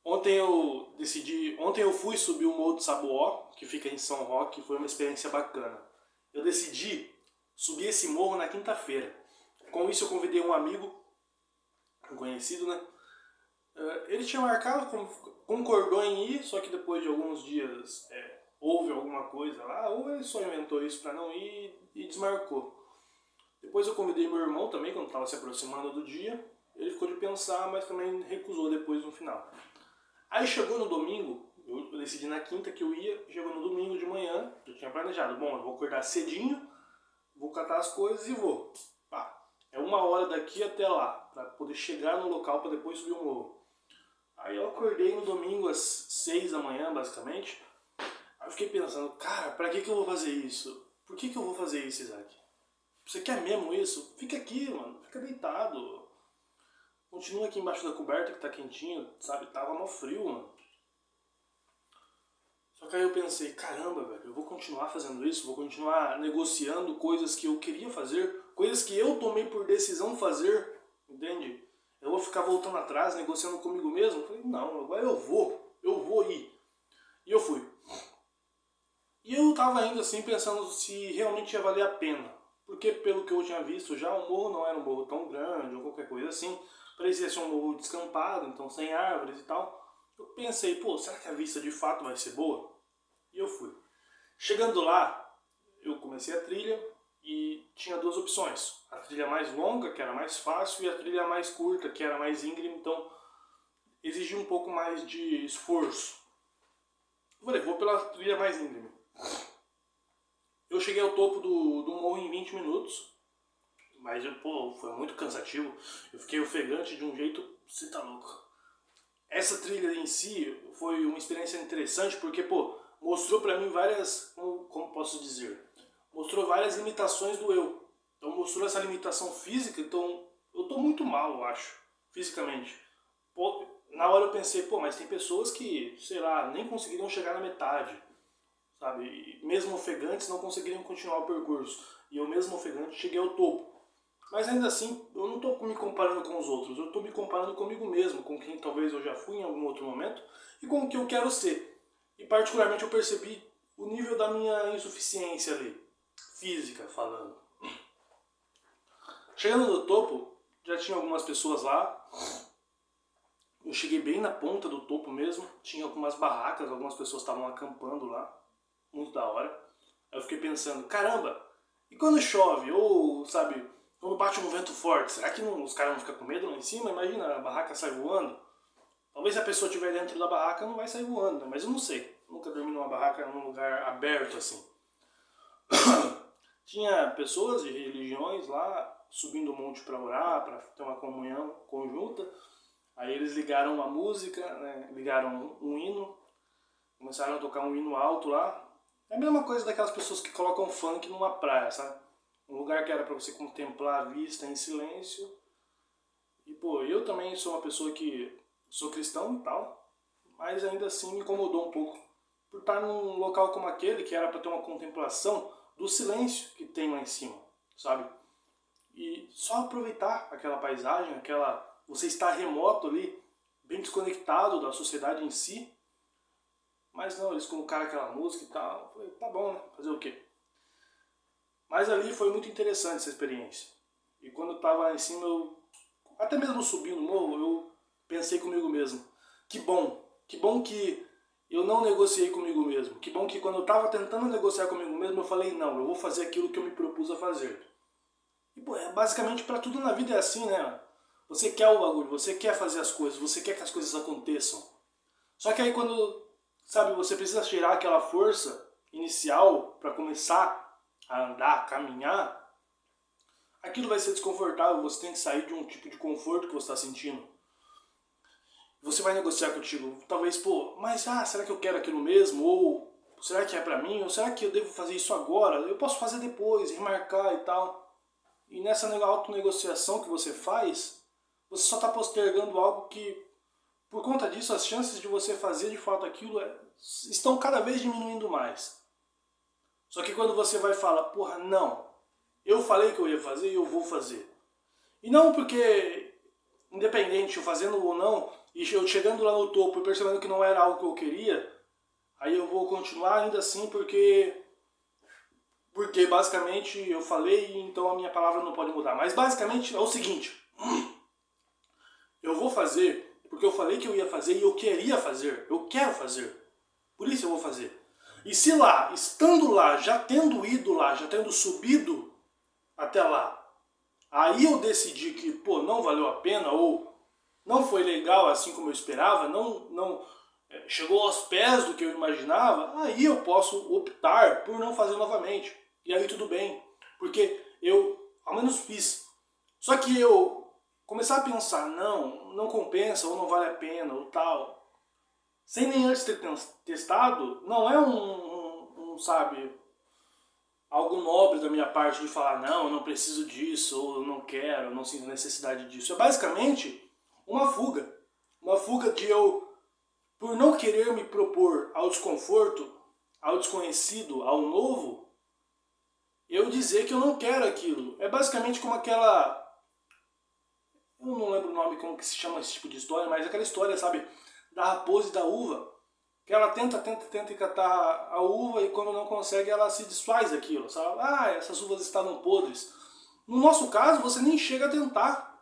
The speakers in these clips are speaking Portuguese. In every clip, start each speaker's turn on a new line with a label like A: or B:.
A: Ontem eu fui subir o Morro do Sabuó, que fica em São Roque, foi uma experiência bacana. Eu decidi subir esse morro na quinta-feira. Com isso eu convidei um amigo, um conhecido, né? Ele tinha marcado, concordou em ir, só que depois de alguns dias houve alguma coisa lá, ou ele só inventou isso pra não ir e desmarcou. Depois eu convidei meu irmão também, quando estava se aproximando do dia. Ele ficou de pensar, mas também recusou depois no final. Aí chegou no domingo, eu decidi na quinta que eu ia, chegou no domingo de manhã, eu tinha planejado, bom, eu vou acordar cedinho, vou catar as coisas e vou. Pá, é 1 hora daqui até lá, para poder chegar no local para depois subir o morro. Aí eu acordei no domingo às 6 da manhã, basicamente. Aí eu fiquei pensando, cara, pra que eu vou fazer isso? Por que eu vou fazer isso, Isaac? Você quer mesmo isso? Fica aqui, mano, fica deitado. Continua aqui embaixo da coberta que tá quentinho, sabe? Tava mó frio, mano. Só que aí eu pensei, caramba, velho, eu vou continuar fazendo isso, vou continuar negociando coisas que eu queria fazer, coisas que eu tomei por decisão fazer, entende? Eu vou ficar voltando atrás, negociando comigo mesmo? Eu falei, não, agora eu vou ir. E eu fui. E eu tava ainda assim pensando se realmente ia valer a pena. Porque pelo que eu tinha visto já, o morro não era um morro tão grande ou qualquer coisa assim. Parecia ser um morro descampado, então sem árvores e tal. Eu pensei, pô, será que a vista de fato vai ser boa? E eu fui. Chegando lá, eu comecei a trilha e tinha duas opções. A trilha mais longa, que era mais fácil, e a trilha mais curta, que era mais íngreme, então exigia um pouco mais de esforço. Eu falei, vou pela trilha mais íngreme. Eu cheguei ao topo do morro em 20 minutos, mas pô, foi muito cansativo. Eu fiquei ofegante de um jeito, você tá louco. Essa trilha em si foi uma experiência interessante porque, pô, mostrou pra mim várias, como posso dizer, mostrou várias limitações do eu. Então mostrou essa limitação física, então eu tô muito mal, eu acho, fisicamente. Pô, na hora eu pensei, pô, mas tem pessoas que, sei lá, nem conseguiriam chegar na metade, sabe? E mesmo ofegantes não conseguiriam continuar o percurso. E eu mesmo ofegante cheguei ao topo. Mas ainda assim, eu não estou me comparando com os outros, eu estou me comparando comigo mesmo, com quem talvez eu já fui em algum outro momento e com o que eu quero ser. E particularmente eu percebi o nível da minha insuficiência ali, física falando. Chegando no topo, já tinha algumas pessoas lá, eu cheguei bem na ponta do topo mesmo, tinha algumas barracas, algumas pessoas estavam acampando lá, muito da hora. Aí eu fiquei pensando, caramba, e quando chove, ou sabe, quando bate um vento forte, será que os caras não ficam com medo lá em cima? Imagina, a barraca sai voando. Talvez se a pessoa estiver dentro da barraca não vai sair voando, né? Mas eu não sei. Nunca dormi numa barraca num lugar aberto assim. Tinha pessoas de religiões lá subindo o monte para orar, para ter uma comunhão conjunta. Aí eles ligaram uma música, né? Ligaram um hino, começaram a tocar um hino alto lá. É a mesma coisa daquelas pessoas que colocam funk numa praia, sabe? Um lugar que era para você contemplar a vista em silêncio. E pô, eu também sou uma pessoa que sou cristão e tal, mas ainda assim me incomodou um pouco por estar num local como aquele que era para ter uma contemplação do silêncio que tem lá em cima, sabe? E só aproveitar aquela paisagem, aquela você está remoto ali, bem desconectado da sociedade em si. Mas não, eles colocaram aquela música e tal. Eu falei, tá bom, né? Fazer o quê? Mas ali foi muito interessante essa experiência. E quando eu estava lá em cima, até mesmo subindo o morro, eu pensei comigo mesmo. Que bom que eu não negociei comigo mesmo. Que bom que quando eu estava tentando negociar comigo mesmo, eu falei, não, eu vou fazer aquilo que eu me propus a fazer. E pô, basicamente para tudo na vida é assim, né? Você quer o bagulho, você quer fazer as coisas, você quer que as coisas aconteçam. Só que aí quando, sabe, você precisa tirar aquela força inicial para começar a andar, a caminhar, aquilo vai ser desconfortável, você tem que sair de um tipo de conforto que você está sentindo. Você vai negociar contigo, talvez, pô, mas será que eu quero aquilo mesmo? Ou será que é pra mim? Ou será que eu devo fazer isso agora? Eu posso fazer depois, remarcar e tal. E nessa autonegociação que você faz, você só está postergando algo que, por conta disso, as chances de você fazer de fato aquilo estão cada vez diminuindo mais. Só que quando você vai falar, porra, não, eu falei que eu ia fazer e eu vou fazer. E não porque, independente, eu fazendo ou não, e eu chegando lá no topo e percebendo que não era algo que eu queria, aí eu vou continuar ainda assim porque basicamente eu falei, então a minha palavra não pode mudar. Mas basicamente é o seguinte, eu vou fazer porque eu falei que eu ia fazer e eu queria fazer, eu quero fazer. Por isso eu vou fazer. E se lá, estando lá, já tendo ido lá, já tendo subido até lá, aí eu decidi que, pô, não valeu a pena ou não foi legal assim como eu esperava, não chegou aos pés do que eu imaginava, aí eu posso optar por não fazer novamente. E aí tudo bem, porque eu ao menos fiz. Só que eu começar a pensar, não compensa, ou não vale a pena, ou tal, sem nem antes ter testado, não é sabe, algo nobre da minha parte de falar, não, eu não preciso disso, ou eu não quero, eu não sinto necessidade disso. É basicamente uma fuga. Uma fuga de eu, por não querer me propor ao desconforto, ao desconhecido, ao novo, eu dizer que eu não quero aquilo. É basicamente como aquela... Eu não lembro o nome, como que se chama esse tipo de história, mas aquela história, sabe, da raposa e da uva, que ela tenta catar a uva e quando não consegue ela se desfaz daquilo, sabe? Ah, essas uvas estavam podres. No nosso caso, você nem chega a tentar.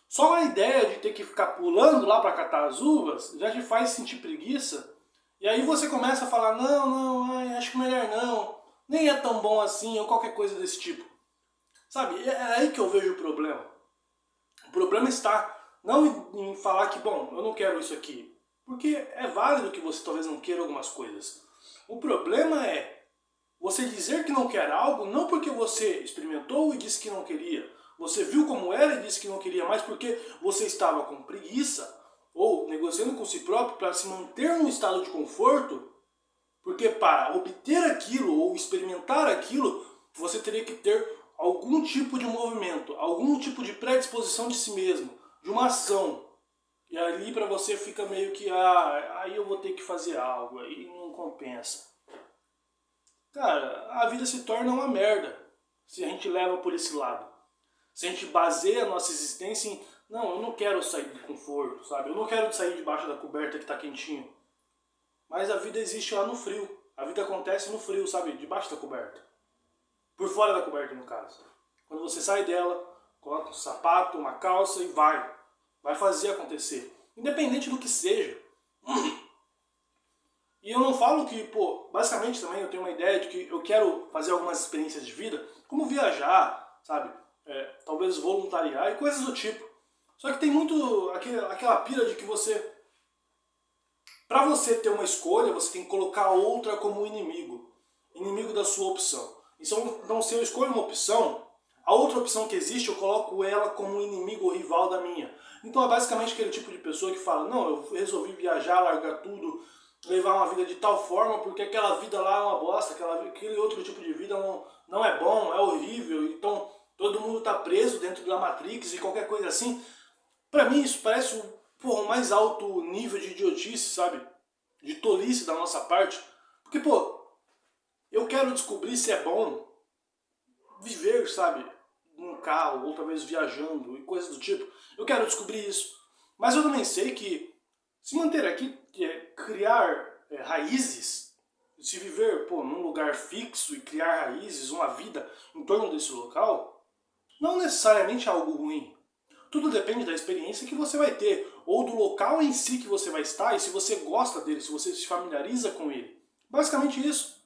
A: Só a ideia de ter que ficar pulando lá para catar as uvas já te faz sentir preguiça. E aí você começa a falar, ai, acho que melhor não, nem é tão bom assim, ou qualquer coisa desse tipo. Sabe, é aí que eu vejo o problema. O problema está não em falar que, bom, eu não quero isso aqui, porque é válido que você talvez não queira algumas coisas. O problema é você dizer que não quer algo não porque você experimentou e disse que não queria, você viu como era e disse que não queria mais porque você estava com preguiça ou negociando com si próprio para se manter num estado de conforto, porque para obter aquilo ou experimentar aquilo, você teria que ter algum tipo de movimento, algum tipo de predisposição de si mesmo, de uma ação. E ali para você fica meio que, aí eu vou ter que fazer algo, aí não compensa. Cara, a vida se torna uma merda se a gente leva por esse lado. Se a gente baseia a nossa existência em, não, eu não quero sair do conforto, sabe? Eu não quero sair debaixo da coberta que tá quentinho. Mas a vida existe lá no frio. A vida acontece no frio, sabe? Debaixo da coberta. Por fora da coberta, no caso. Quando você sai dela, coloca um sapato, uma calça e vai. Vai fazer acontecer. Independente do que seja. E eu não falo que, pô, basicamente também eu tenho uma ideia de que eu quero fazer algumas experiências de vida, como viajar, sabe? Talvez voluntariar e coisas do tipo. Só que tem muito aquela pira de que você... Pra você ter uma escolha, você tem que colocar outra como inimigo. Inimigo da sua opção. Então se eu escolho uma opção, a outra opção que existe eu coloco ela como inimigo ou rival da minha. Então é basicamente aquele tipo de pessoa que fala, não, eu resolvi viajar, largar tudo, levar uma vida de tal forma porque aquela vida lá é uma bosta, aquele outro tipo de vida não é bom, é horrível, então todo mundo está preso dentro da Matrix e qualquer coisa assim. Pra mim isso parece o mais alto nível de idiotice, sabe? De tolice da nossa parte. Porque, pô, eu quero descobrir se é bom viver, sabe? Num carro, ou talvez viajando e coisas do tipo. Eu quero descobrir isso. Mas eu também sei que se manter aqui, criar raízes, se viver, pô, num lugar fixo e criar raízes, uma vida em torno desse local, não necessariamente é algo ruim. Tudo depende da experiência que você vai ter, ou do local em si que você vai estar, e se você gosta dele, se você se familiariza com ele. Basicamente isso.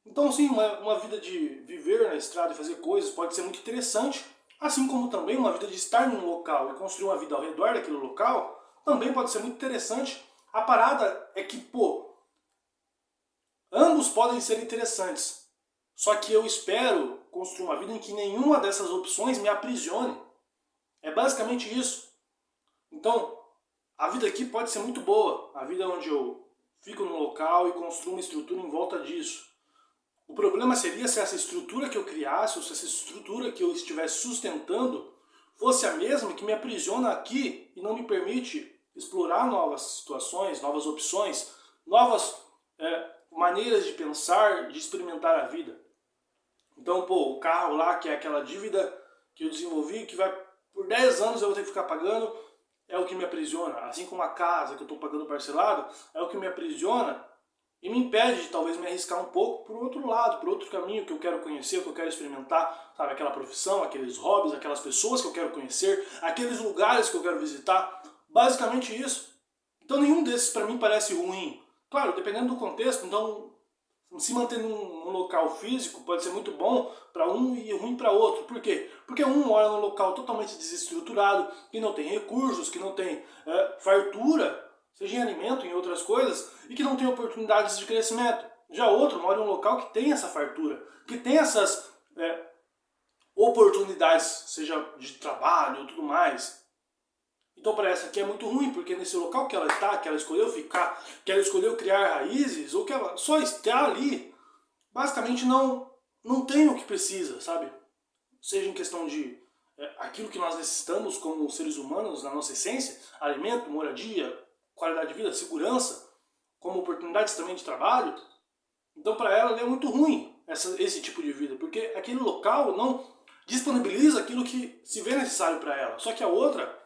A: Então sim, uma vida de viver na estrada e fazer coisas pode ser muito interessante, assim como também uma vida de estar num local e construir uma vida ao redor daquele local, também pode ser muito interessante. A parada é que, pô, ambos podem ser interessantes, só que eu espero construir uma vida em que nenhuma dessas opções me aprisione. É basicamente isso. Então, a vida aqui pode ser muito boa. A vida onde eu fico num local e construo uma estrutura em volta disso. O problema seria se essa estrutura que eu criasse, ou se essa estrutura que eu estivesse sustentando, fosse a mesma que me aprisiona aqui e não me permite explorar novas situações, novas opções, novas maneiras de pensar, de experimentar a vida. Então, pô, o carro lá, que é aquela dívida que eu desenvolvi, que vai por 10 anos eu vou ter que ficar pagando, é o que me aprisiona, assim como a casa que eu estou pagando parcelado, é o que me aprisiona e me impede de talvez me arriscar um pouco por outro lado, por outro caminho que eu quero conhecer, que eu quero experimentar, sabe, aquela profissão, aqueles hobbies, aquelas pessoas que eu quero conhecer, aqueles lugares que eu quero visitar, basicamente isso. Então nenhum desses para mim parece ruim. Claro, dependendo do contexto, então se manter num local físico pode ser muito bom para um e ruim para outro. Por quê? Porque um mora num local totalmente desestruturado, que não tem recursos, que não tem fartura, seja em alimento, em outras coisas, e que não tem oportunidades de crescimento. Já outro mora em um local que tem essa fartura, que tem essas oportunidades, seja de trabalho ou tudo mais. Então para essa aqui é muito ruim, porque nesse local que ela está, que ela escolheu ficar, que ela escolheu criar raízes, ou que ela só está ali, basicamente não tem o que precisa, sabe? Seja em questão de aquilo que nós necessitamos como seres humanos, na nossa essência, alimento, moradia, qualidade de vida, segurança, como oportunidades também de trabalho. Então para ela é muito ruim esse tipo de vida, porque aquele local não disponibiliza aquilo que se vê necessário para ela. Só que a outra,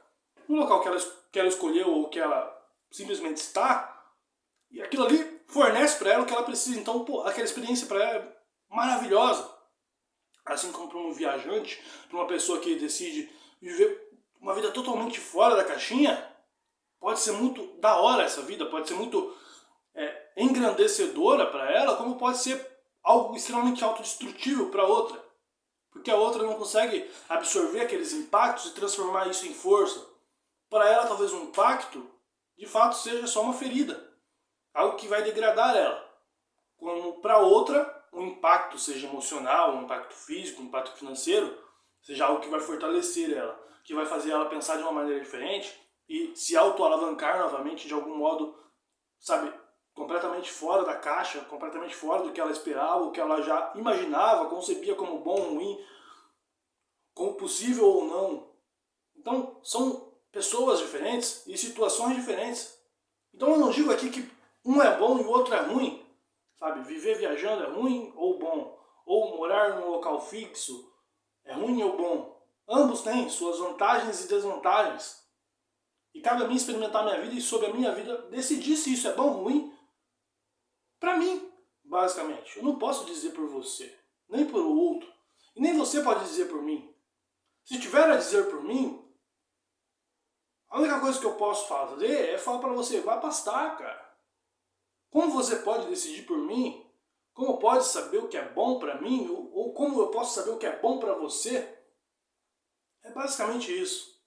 A: no local que ela escolheu ou que ela simplesmente está, e aquilo ali fornece para ela o que ela precisa. Então, pô, aquela experiência para ela é maravilhosa. Assim como para um viajante, para uma pessoa que decide viver uma vida totalmente fora da caixinha, pode ser muito da hora essa vida, pode ser muito engrandecedora para ela, como pode ser algo extremamente autodestrutível para outra. Porque a outra não consegue absorver aqueles impactos e transformar isso em força. Para ela, talvez um impacto, de fato, seja só uma ferida. Algo que vai degradar ela. Como para outra, um impacto, seja emocional, um impacto físico, um impacto financeiro, seja algo que vai fortalecer ela, que vai fazer ela pensar de uma maneira diferente e se autoalavancar novamente de algum modo, sabe, completamente fora da caixa, completamente fora do que ela esperava, o que ela já imaginava, concebia como bom ou ruim, como possível ou não. Então, são pessoas diferentes e situações diferentes. Então eu não digo aqui que um é bom e o outro é ruim. Sabe, viver viajando é ruim ou bom. Ou morar num local fixo é ruim ou bom. Ambos têm suas vantagens e desvantagens. E cabe a mim experimentar a minha vida e sobre a minha vida decidir se isso é bom ou ruim para mim, basicamente. Eu não posso dizer por você, nem por outro. E nem você pode dizer por mim. Se tiver a dizer por mim, a única coisa que eu posso fazer é falar para você, vai pastar, cara. Como você pode decidir por mim? Como pode saber o que é bom para mim? Ou como eu posso saber o que é bom para você? É basicamente isso.